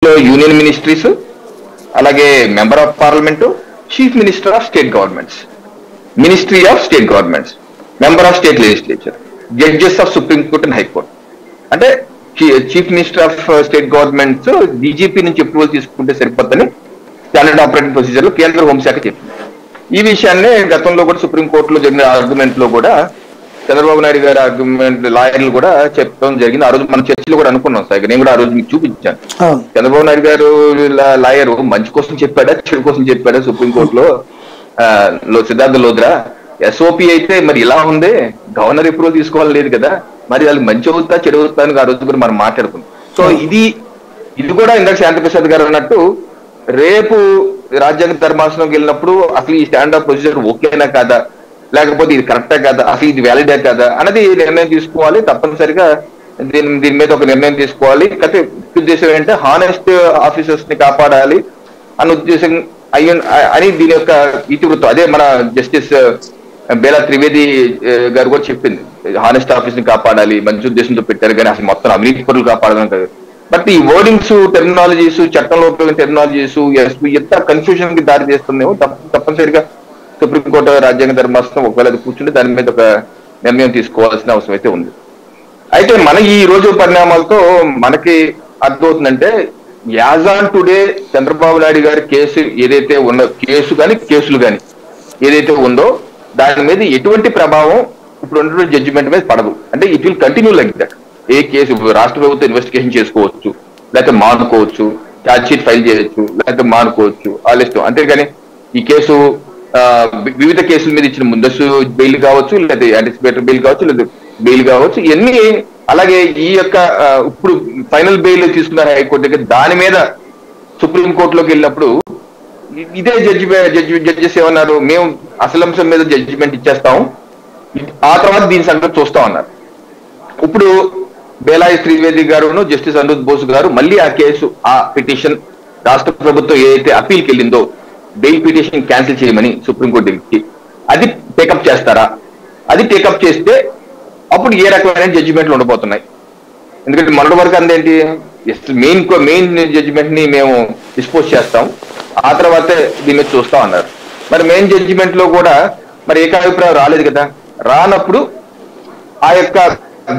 దీంట్లో union ministries, అలాగే member of parliament, chief minister of state governments, ministry of state governments, member of state legislature, judges of supreme court and high court. అంటే chief minister of state governments DGP నుంచి approval తీసుకుంటే సరిపోద్దని standard operating procedure లో కేంద్ర హోంశాఖ చెప్పింది. ఈ విషయాన్ని గతంలో కూడా సుప్రీంకోర్టులో జరిగిన ఆర్గ్యుమెంట్ లో కూడా చంద్రబాబు నాయుడు గారి ఆర్గ్యుమెంట్ లాయర్లు కూడా చెప్పడం జరిగింది. ఆ రోజు మన చర్చలో కూడా అనుకున్నాం సార్, నేను కూడా ఆ రోజు మీకు చూపించాను. చంద్రబాబు నాయుడు గారు లాయర్ మంచి కోసం చెప్పాడా చెడు కోసం చెప్పాడా సుప్రీంకోర్టులో సిద్ధార్థ లోద్రా ఎస్ఓపి అయితే మరి ఇలా ఉంది, గవర్నర్ అప్రూవల్ తీసుకోవాలి లేదు కదా, మరి వాళ్ళు మంచి అవుతా చెడు అవుతా అని ఆ రోజు కూడా మనం మాట్లాడుకున్నాం. సో ఇది కూడా ఇందాక శాంతిప్రసాద్ గారు అన్నట్టు రేపు రాజ్యాంగ ధర్మాసనంకి వెళ్ళినప్పుడు అసలు ఈ స్టాండ్ ఆఫ్ ప్రొసీజర్ ఓకేనా కాదా, లేకపోతే ఇది కరెక్టా కాదా, అసలు ఇది వ్యాలిడే కాదా అన్నది నిర్ణయం తీసుకోవాలి. తప్పనిసరిగా దీని మీద ఒక నిర్ణయం తీసుకోవాలి. అయితే ఉద్దేశం ఏంటంటే హానెస్ట్ ఆఫీసర్స్ ని కాపాడాలి అన్న ఉద్దేశం అని దీని యొక్క ఇతివృత్తం. అదే మన జస్టిస్ బేలా త్రివేది గారు కూడా చెప్పింది, హానెస్ట్ ఆఫీస్ ని కాపాడాలి మంచి ఉద్దేశంతో పెట్టారు కానీ అసలు మొత్తం అవినీతి పరులు కాపాడాలని కాదు. బట్ ఈ వర్డింగ్స్, టెర్మినాలజీస్, చట్టంలో ఉపయోగించిన టెర్మినాలజీస్ ఎంత కన్ఫ్యూజన్ కి దారి చేస్తుందేమో తప్పనిసరిగా సుప్రీంకోర్టు రాజ్యాంగ ధర్మాసనం ఒకవేళ కూర్చుంటే దాని మీద ఒక నిర్ణయం తీసుకోవాల్సిన అవసరం అయితే ఉంది. అయితే మన ఈ రోజు పరిణామాలతో మనకి అర్థమవుతుందంటే as on today Chandrababu Naidu గారి కేసు ఏదైతే ఉందో, కేసులు కానీ ఏదైతే ఉందో దాని మీద ఎటువంటి ప్రభావం ఇప్పుడు ఉన్నటువంటి జడ్జిమెంట్ మీద పడదు. అంటే it will continue like that. A case రాష్ట్ర ప్రభుత్వం ఇన్వెస్టిగేషన్ చేసుకోవచ్చు, లేకపోతే మానుకోవచ్చు, ఛార్జ్ షీట్ ఫైల్ చేయొచ్చు, లేకపోతే మానుకోవచ్చు, వాళ్ళ ఇష్టం. అంతేగాని ఈ కేసు వివిధ కేసుల మీద ఇచ్చిన ముందస్తు బెయిల్ కావచ్చు, లేదా యాంటిసిపేటరీ బెయిల్ కావచ్చు, లేదా బెయిల్ కావచ్చు, ఇవన్నీ అలాగే ఈ యొక్క ఇప్పుడు ఫైనల్ బెయిల్ తీసుకున్నారు హైకోర్టు దగ్గర, దాని మీద సుప్రీంకోర్టులోకి వెళ్ళినప్పుడు ఇదే జడ్జెస్ ఏమన్నారు, మేము అసలు అంశం మీద జడ్జిమెంట్ ఇచ్చేస్తాం, ఆ తర్వాత దీని సంగతి చూస్తాం అన్నారు. ఇప్పుడు బేలాయి త్రివేది గారును జస్టిస్ అనిరుద్ బోస్ గారు మళ్ళీ ఆ కేసు, ఆ పిటిషన్ రాష్ట్ర ప్రభుత్వం ఏదైతే అప్పీల్కి వెళ్ళిందో బెయిల్ పిటిషన్ క్యాన్సిల్ చేయమని సుప్రీంకోర్టు దగ్గరికి, అది టేకప్ చేస్తారా? అది టేకప్ చేస్తే అప్పుడు ఏ రకమైన జడ్జిమెంట్లు ఉండబోతున్నాయి? ఎందుకంటే మొన్నటి వరకు అందేంటి, మెయిన్ జడ్జిమెంట్ ని మేము డిస్పోజ్ చేస్తాం, ఆ తర్వాతే దీని మీద చూస్తాం అన్నారు. మరి మెయిన్ జడ్జిమెంట్ లో కూడా మరి ఏకాభిప్రాయం రాలేదు కదా. రానప్పుడు ఆ యొక్క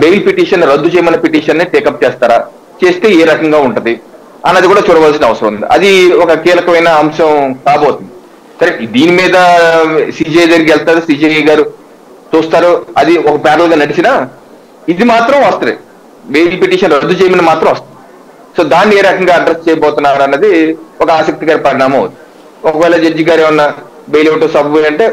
బెయిల్ పిటిషన్ రద్దు చేయమన్న పిటిషన్ ని టేకప్ చేస్తారా, చేస్తే ఏ రకంగా ఉంటది అన్నది కూడా చూడవలసిన అవసరం ఉంది. అది ఒక కీలకమైన అంశం కాబోతుంది. సరే, దీని మీద సిజే దగ్గరికి వెళ్తారు, సిజే గారు చూస్తారు, అది ఒక ప్యారల్ గా నడిచినా ఇది మాత్రం వస్తుంది, బెయిల్ పిటిషన్ రద్దు చేయమని మాత్రం వస్తుంది. సో దాన్ని ఏ రకంగా అడ్రస్ చేయబోతున్నారు అన్నది ఒక ఆసక్తికర పరిణామం అవుతుంది. ఒకవేళ జడ్జి గారు ఏమన్నా బెయిల్ ఇవ్వటం సబ్ అంటే